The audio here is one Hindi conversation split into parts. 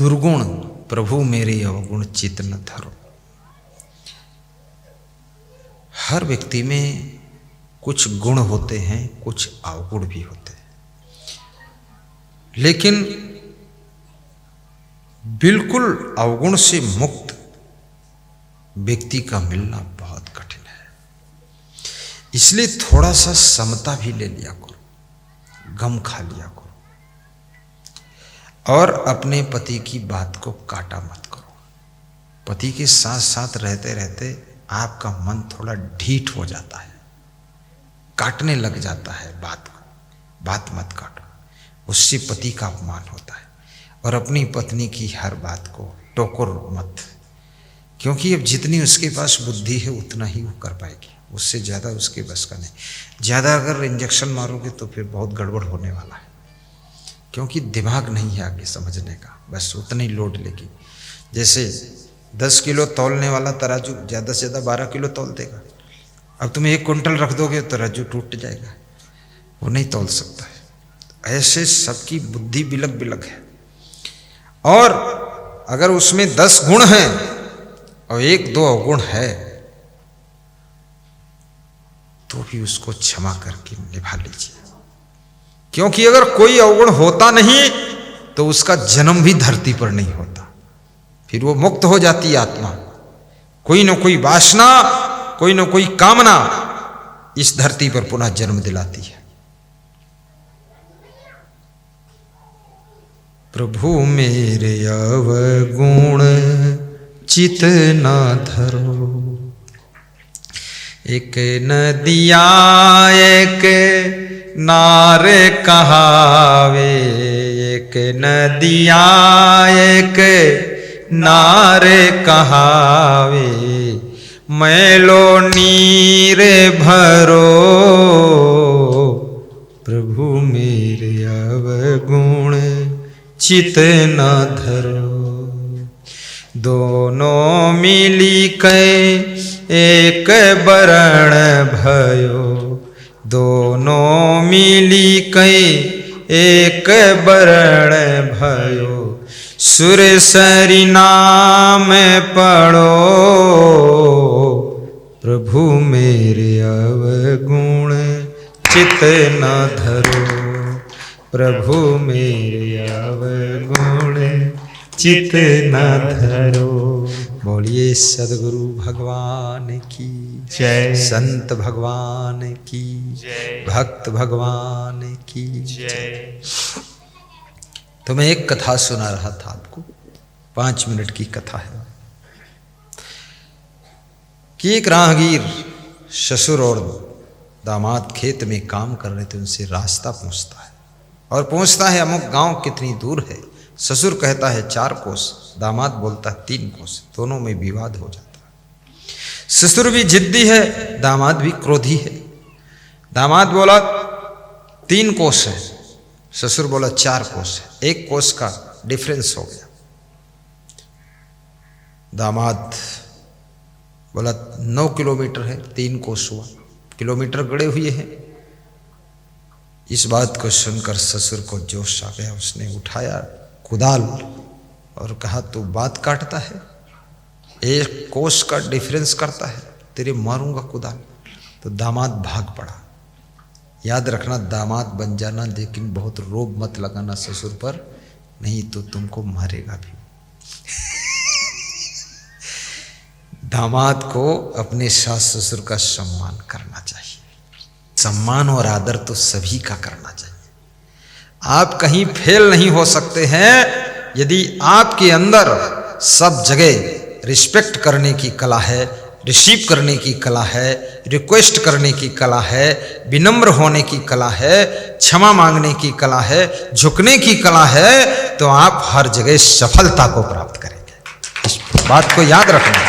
दुर्गुण प्रभु मेरे अवगुण चित न धरो। हर व्यक्ति में कुछ गुण होते हैं, कुछ अवगुण भी होते हैं, लेकिन बिल्कुल अवगुण से मुक्त व्यक्ति का मिलना बहुत कठिन है। इसलिए थोड़ा सा समता भी ले लिया करो, गम खा लिया करो, और अपने पति की बात को काटा मत करो। पति के साथ साथ रहते रहते आपका मन थोड़ा ढीठ हो जाता है, काटने लग जाता है बात को। बात मत काटो, उससे पति का अपमान होता है। और अपनी पत्नी की हर बात को टोको मत, क्योंकि अब जितनी उसके पास बुद्धि है उतना ही वो कर पाएगी, उससे ज़्यादा उसके बस का नहीं। ज़्यादा अगर इंजेक्शन मारोगे तो फिर बहुत गड़बड़ होने वाला है, क्योंकि दिमाग नहीं है आगे समझने का, बस उतना ही लोड लेगी। जैसे 10 किलो तौलने वाला तराजू ज़्यादा से ज़्यादा 12 किलो तौल देगा। अब तुम्हें 1 कुंटल रख दोगे तो तराजू टूट जाएगा, वो नहीं तौल सकता है। ऐसे सबकी बुद्धि बिलक बिलक है। और अगर उसमें 10 गुण हैं और 1-2 अवगुण है तो भी उसको क्षमा करके निभा लीजिए, क्योंकि अगर कोई अवगुण होता नहीं तो उसका जन्म भी धरती पर नहीं होता। फिर वो मुक्त हो जाती आत्मा। कोई न कोई वासना, कोई न कोई कामना इस धरती पर पुनः जन्म दिलाती है। प्रभु मेरे अवगुण चित न धरो। एक नदिया एक नार कहावे, एक नदिया एक नार कहावे, मैलो नीर भरो। प्रभु मेरे अवगुण चित न धरो। दोनों मिली कै एक बरण भयो, दोनों मिली कै एक बरण भयो, सुरसरी नाम पढ़ो। प्रभु मेरे अवगुण चित न धरो। प्रभु मेरे अवगुण चित न धरो। बोलिए सद्गुरु भगवान की जय, संत भगवान की जय, भक्त भगवान की जय। तो मैं एक कथा सुना रहा था आपको, 5 मिनट की कथा है कि एक राहगीर ससुर और दामाद खेत में काम कर रहे थे। उनसे रास्ता पूछता है और पूछता है अमुक गांव कितनी दूर है। ससुर कहता है 4 कोस, दामाद बोलता है 3 कोस। दोनों में विवाद हो जाता है। ससुर भी जिद्दी है, दामाद भी क्रोधी है। दामाद बोला 3 कोस है, ससुर बोला 4 कोस है। 1 कोस का डिफरेंस हो गया। दामाद बोला 9 किलोमीटर है, 3 कोस हुआ, किलोमीटर गड़े हुए हैं। इस बात को सुनकर ससुर को जोश आ गया। उसने उठाया कुदाल और कहा तू बात काटता है, 1 कोस का डिफरेंस करता है, तेरे मारूंगा कुदाल। तो दामाद भाग पड़ा। याद रखना, दामाद बन जाना लेकिन बहुत रोब मत लगाना ससुर पर, नहीं तो तुमको मारेगा भी। दामाद को अपने सास ससुर का सम्मान करना चाहिए। सम्मान और आदर तो सभी का करना चाहिए। आप कहीं फेल नहीं हो सकते हैं यदि आपके अंदर सब जगह रिस्पेक्ट करने की कला है, रिसीव करने की कला है, रिक्वेस्ट करने की कला है, विनम्र होने की कला है, क्षमा मांगने की कला है, झुकने की कला है, तो आप हर जगह सफलता को प्राप्त करेंगे। इस बात को याद रखना।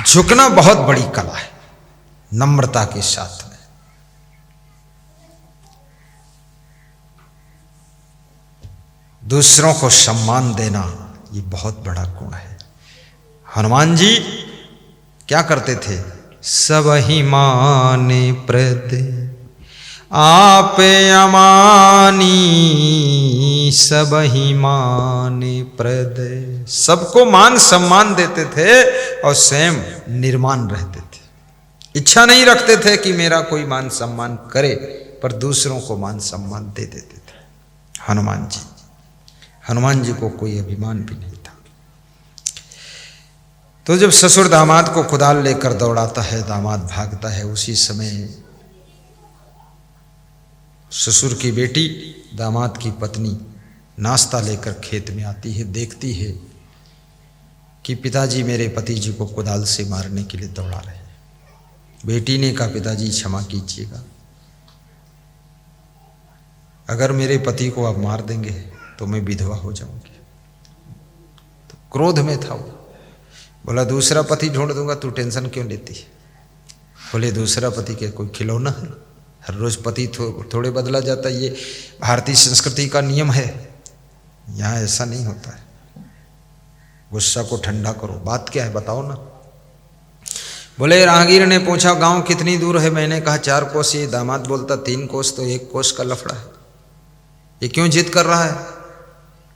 झुकना बहुत बड़ी कला है, नम्रता के साथ में। दूसरों को सम्मान देना ये बहुत बड़ा गुण है। हनुमान जी क्या करते थे? सब ही माने प्रद आप अमानी, सबहि माने प्रदय। सबको मान सम्मान देते थे और स्वयं निर्माण रहते थे। इच्छा नहीं रखते थे कि मेरा कोई मान सम्मान करे, पर दूसरों को मान सम्मान दे देते थे। हनुमान जी को कोई अभिमान भी नहीं था। तो जब ससुर दामाद को कुदाल लेकर दौड़ाता है, दामाद भागता है, उसी समय ससुर की बेटी दामाद की पत्नी नाश्ता लेकर खेत में आती है, देखती है कि पिताजी मेरे पति जी को कुदाल से मारने के लिए दौड़ा रहे हैं। बेटी ने कहा, पिताजी क्षमा कीजिएगा, अगर मेरे पति को आप मार देंगे तो मैं विधवा हो जाऊंगी। तो क्रोध में था वो, बोला दूसरा पति ढूंढ दूंगा, तू टेंशन क्यों लेती है। बोले दूसरा पति क्या कोई खिलौना है, हर रोज पति थोड़े बदला जाता है, ये भारतीय संस्कृति का नियम है, यहाँ ऐसा नहीं होता है। गुस्सा को ठंडा करो, बात क्या है बताओ ना। बोले राहगीर ने पूछा गांव कितनी दूर है, मैंने कहा 4 कोस। ये दामाद बोलता 3 कोस, तो 1 कोस का लफड़ा है, ये क्यों जिद कर रहा है।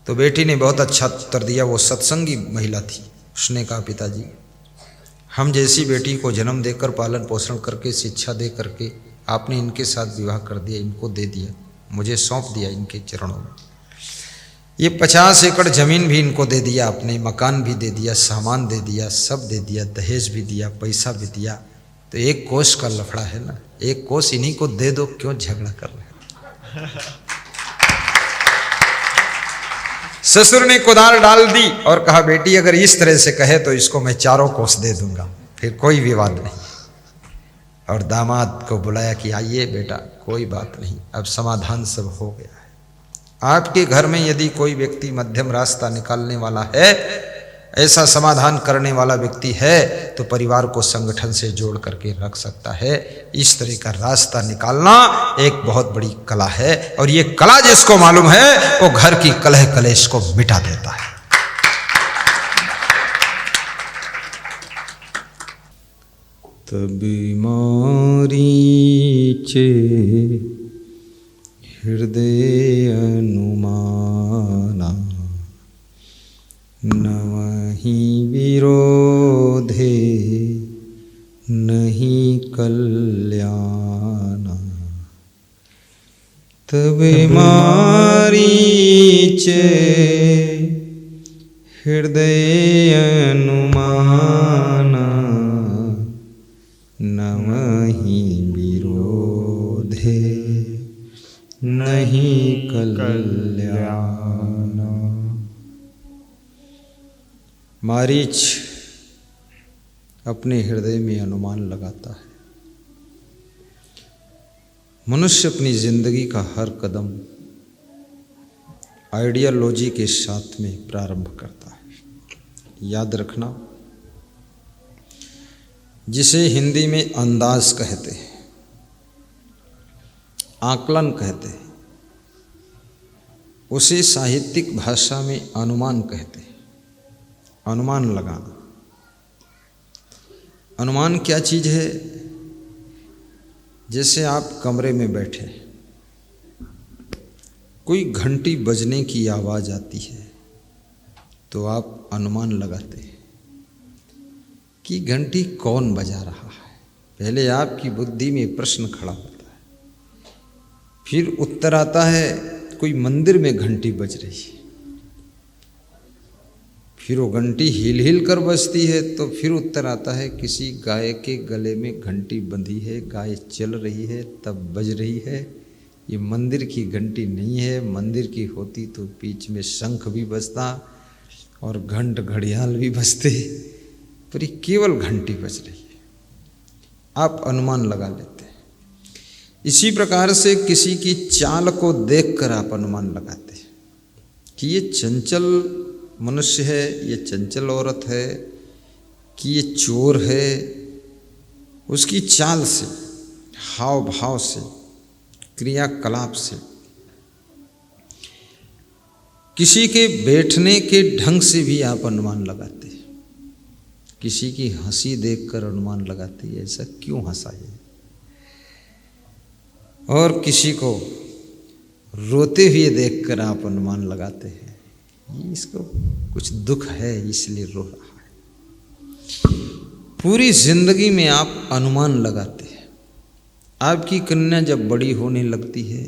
तो बेटी ने बहुत अच्छा उत्तर दिया, वो सत्संगी महिला थी। उसने कहा पिताजी हम जैसी बेटी को जन्म देकर पालन पोषण करके शिक्षा दे करके आपने इनके साथ विवाह कर दिया, इनको दे दिया, मुझे सौंप दिया इनके चरणों में। ये 50 एकड़ जमीन भी इनको दे दिया आपने, मकान भी दे दिया, सामान दे दिया, सब दे दिया, दहेज भी दिया, पैसा भी दिया, तो 1 कोस का लफड़ा है ना, 1 कोस इन्हीं को दे दो, क्यों झगड़ा कर रहे हैं। ससुर ने कुदाल डाल दी और कहा बेटी अगर इस तरह से कहे तो इसको मैं 4 कोस दे दूंगा, फिर कोई विवाद नहीं। और दामाद को बुलाया कि आइए बेटा, कोई बात नहीं, अब समाधान सब हो गया है। आपके घर में यदि कोई व्यक्ति मध्यम रास्ता निकालने वाला है, ऐसा समाधान करने वाला व्यक्ति है, तो परिवार को संगठन से जोड़ करके रख सकता है। इस तरह का रास्ता निकालना एक बहुत बड़ी कला है, और ये कला जिसको मालूम है वो घर की कलह कलेश को मिटा देता है। तभी मारीचे हृदय अनुमाना, नवहि विरोधे नहीं कल्याणा। तभी मारीचे हृदय अनुमाना, नवहि विरोधे नहीं कल्याण। मारीच अपने हृदय में अनुमान लगाता है। मनुष्य अपनी जिंदगी का हर कदम आइडियोलॉजी के साथ में प्रारंभ करता है। याद रखना, जिसे हिंदी में अंदाज कहते हैं, आकलन कहते हैं, उसे साहित्यिक भाषा में अनुमान कहते हैं। अनुमान लगाना। अनुमान क्या चीज़ है? जैसे आप कमरे में बैठे, कोई घंटी बजने की आवाज़ आती है तो आप अनुमान लगाते हैं कि घंटी कौन बजा रहा है। पहले आपकी बुद्धि में प्रश्न खड़ा होता है, फिर उत्तर आता है कोई मंदिर में घंटी बज रही है, फिर वो घंटी हिल हिल कर बजती है, तो फिर उत्तर आता है किसी गाय के गले में घंटी बंधी है, गाय चल रही है तब बज रही है। ये मंदिर की घंटी नहीं है, मंदिर की होती तो बीच में शंख भी बजता और घंट घड़ियाल भी बजते, पर ये केवल घंटी बज रही है। आप अनुमान लगा लेते हैं। इसी प्रकार से किसी की चाल को देखकर आप अनुमान लगाते हैं कि ये चंचल मनुष्य है, ये चंचल औरत है, कि ये चोर है। उसकी चाल से, हाव भाव से, क्रियाकलाप से, किसी के बैठने के ढंग से भी आप अनुमान लगाते हैं। किसी की हंसी देखकर अनुमान लगाते हैं, ऐसा क्यों हंसा है। और किसी को रोते हुए देखकर आप अनुमान लगाते हैं ये इसको कुछ दुख है इसलिए रो रहा है। पूरी जिंदगी में आप अनुमान लगाते हैं। आपकी कन्या जब बड़ी होने लगती है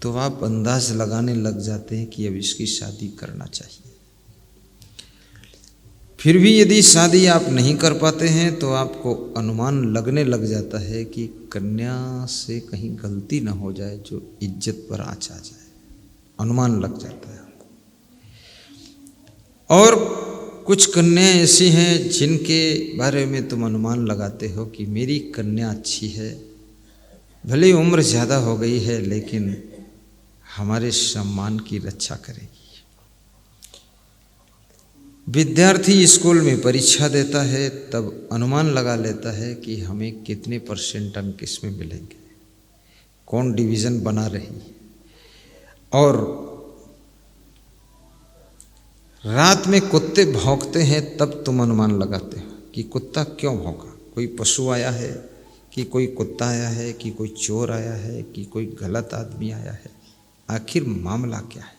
तो आप अंदाज लगाने लग जाते हैं कि अब इसकी शादी करना चाहिए। फिर भी यदि शादी आप नहीं कर पाते हैं तो आपको अनुमान लगने लग जाता है कि कन्या से कहीं गलती ना हो जाए जो इज्जत पर आँच आ जाए। अनुमान लग जाता है आपको। और कुछ कन्याएं ऐसी हैं जिनके बारे में तुम अनुमान लगाते हो कि मेरी कन्या अच्छी है, भले उम्र ज़्यादा हो गई है लेकिन हमारे सम्मान की रक्षा करेगी। विद्यार्थी स्कूल में परीक्षा देता है तब अनुमान लगा लेता है कि हमें कितने % अंक इसमें मिलेंगे, कौन डिवीज़न बना रही। और रात में कुत्ते भौंकते हैं तब तुम अनुमान लगाते हो कि कुत्ता क्यों भौंका, कोई पशु आया है कि कोई कुत्ता आया है कि कोई चोर आया है कि कोई गलत आदमी आया है, आखिर मामला क्या है।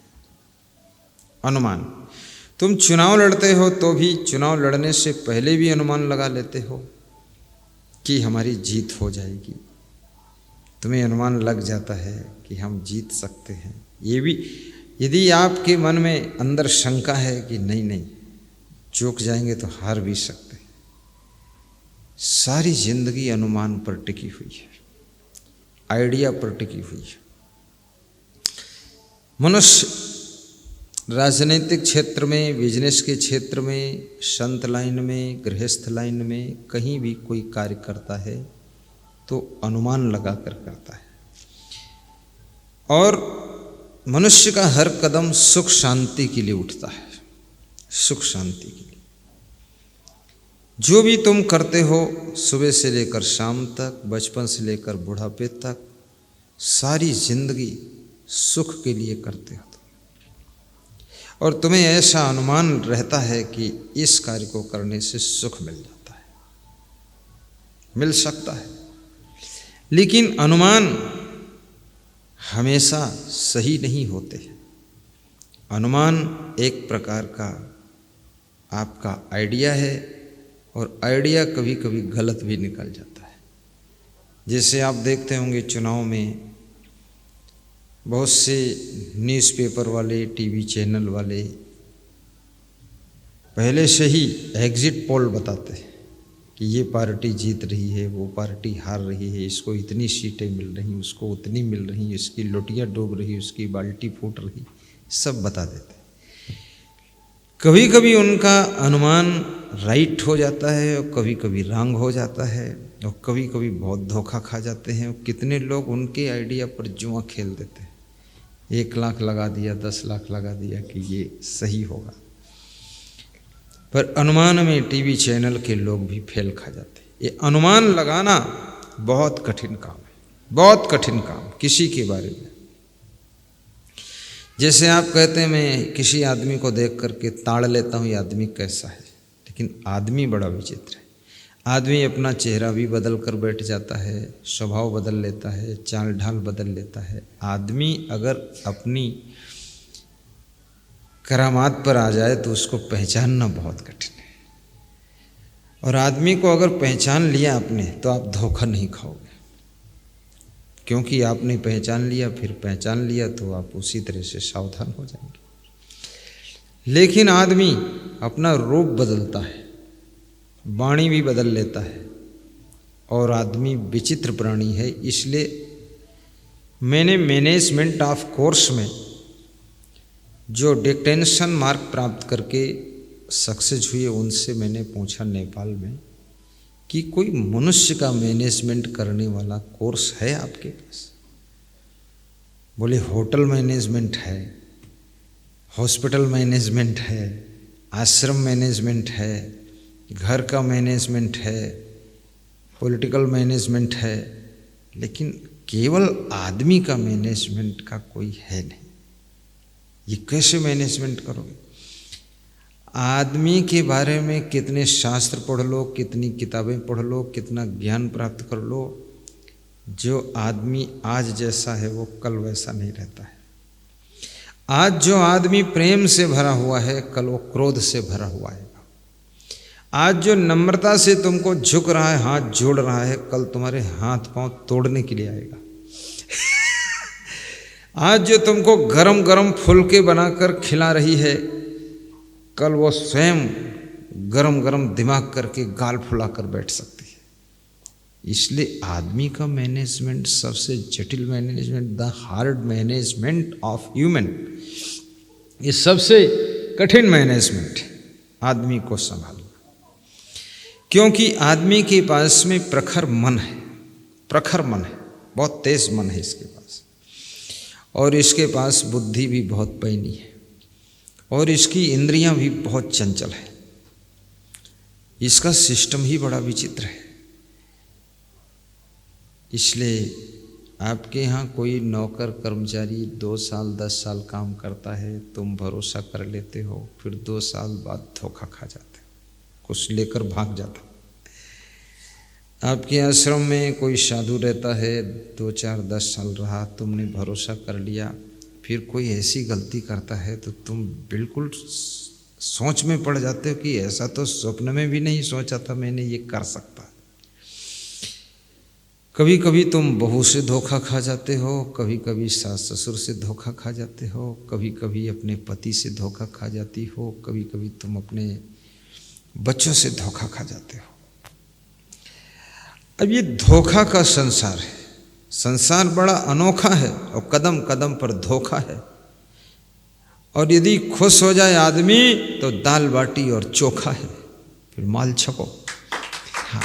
अनुमान। तुम चुनाव लड़ते हो तो भी चुनाव लड़ने से पहले भी अनुमान लगा लेते हो कि हमारी जीत हो जाएगी। तुम्हें अनुमान लग जाता है कि हम जीत सकते हैं। ये भी यदि आपके मन में अंदर शंका है कि नहीं चूक जाएंगे तो हार भी सकते हैं। सारी जिंदगी अनुमान पर टिकी हुई है, आइडिया पर टिकी हुई है। मनुष्य राजनीतिक क्षेत्र में, बिजनेस के क्षेत्र में, संत लाइन में, गृहस्थ लाइन में कहीं भी कोई कार्य करता है तो अनुमान लगा कर करता है। और मनुष्य का हर कदम सुख शांति के लिए उठता है, सुख शांति के लिए। जो भी तुम करते हो सुबह से लेकर शाम तक, बचपन से लेकर बुढ़ापे तक, सारी जिंदगी सुख के लिए करते हो। और तुम्हें ऐसा अनुमान रहता है कि इस कार्य को करने से सुख मिल जाता है, मिल सकता है। लेकिन अनुमान हमेशा सही नहीं होते। अनुमान एक प्रकार का आपका आइडिया है और आइडिया कभी कभी गलत भी निकल जाता है। जैसे आप देखते होंगे चुनाव में बहुत से न्यूज़पेपर वाले, टीवी चैनल वाले पहले से ही एग्जिट पोल बताते हैं कि ये पार्टी जीत रही है, वो पार्टी हार रही है, इसको इतनी सीटें मिल रही, उसको उतनी मिल रही, इसकी लोटियाँ डूब रही, उसकी बाल्टी फूट रही, सब बता देते हैं। कभी कभी उनका अनुमान राइट हो जाता है और कभी कभी रॉन्ग हो जाता है और कभी कभी बहुत धोखा खा जाते हैं। कितने लोग उनके आइडिया पर जुआ खेल देते हैं, 1 लाख लगा दिया, 10 लाख लगा दिया कि ये सही होगा। पर अनुमान में टीवी चैनल के लोग भी फेल खा जाते हैं। ये अनुमान लगाना बहुत कठिन काम है, बहुत कठिन काम किसी के बारे में। जैसे आप कहते हैं मैं किसी आदमी को देख करके ताड़ लेता हूँ ये आदमी कैसा है, लेकिन आदमी बड़ा विचित्र है। आदमी अपना चेहरा भी बदल कर बैठ जाता है, स्वभाव बदल लेता है, चाल ढाल बदल लेता है। आदमी अगर अपनी करामात पर आ जाए तो उसको पहचानना बहुत कठिन है। और आदमी को अगर पहचान लिया आपने तो आप धोखा नहीं खाओगे, क्योंकि आपने पहचान लिया, फिर पहचान लिया तो आप उसी तरह से सावधान हो जाएंगे। लेकिन आदमी अपना रूप बदलता है, वाणी भी बदल लेता है और आदमी विचित्र प्राणी है। इसलिए मैंने मैनेजमेंट ऑफ कोर्स में जो डिस्टिंक्शन मार्क प्राप्त करके सक्सेस हुए उनसे मैंने पूछा नेपाल में कि कोई मनुष्य का मैनेजमेंट करने वाला कोर्स है आपके पास। बोले होटल मैनेजमेंट है, हॉस्पिटल मैनेजमेंट है, आश्रम मैनेजमेंट है, घर का मैनेजमेंट है, पॉलिटिकल मैनेजमेंट है, लेकिन केवल आदमी का मैनेजमेंट का कोई है नहीं। ये कैसे मैनेजमेंट करोगे? आदमी के बारे में कितने शास्त्र पढ़ लो, कितनी किताबें पढ़ लो, कितना ज्ञान प्राप्त कर लो, जो आदमी आज जैसा है वो कल वैसा नहीं रहता है। आज जो आदमी प्रेम से भरा हुआ है कल वो क्रोध से भरा हुआ है। आज जो नम्रता से तुमको झुक रहा है, हाथ जोड़ रहा है, कल तुम्हारे हाथ पांव तोड़ने के लिए आएगा। आज जो तुमको गरम गरम फुलके बनाकर खिला रही है, कल वो स्वयं गरम गरम दिमाग करके गाल फुलाकर बैठ सकती है। इसलिए आदमी का मैनेजमेंट सबसे जटिल management, the hard management of human, ये सबसे कठिन मैनेजमेंट आदमी को संभालना। क्योंकि आदमी के पास में प्रखर मन है, प्रखर मन है, बहुत तेज मन है इसके पास, और इसके पास बुद्धि भी बहुत पैनी है, और इसकी इंद्रियां भी बहुत चंचल है। इसका सिस्टम ही बड़ा विचित्र है। इसलिए आपके यहाँ कोई नौकर कर्मचारी 2 साल 10 साल काम करता है, तुम भरोसा कर लेते हो, फिर 2 साल बाद धोखा खा जाते हो, कुछ लेकर भाग जाता। आपके आश्रम में कोई साधु रहता है, 2 4 10 साल रहा, तुमने भरोसा कर लिया, फिर कोई ऐसी गलती करता है तो तुम बिल्कुल सोच में पड़ जाते हो कि ऐसा तो स्वप्न में भी नहीं सोचा था मैंने ये कर सकता। कभी कभी तुम बहू से धोखा खा जाते हो, कभी कभी सास ससुर से धोखा खा जाते हो, कभी कभी अपने पति से धोखा खा जाती हो, कभी कभी तुम अपने बच्चों से धोखा खा जाते हो। अब ये धोखा का संसार है, संसार बड़ा अनोखा है और कदम कदम पर धोखा है। और यदि खुश हो जाए आदमी तो दाल बाटी और चोखा है, फिर माल छको। हाँ।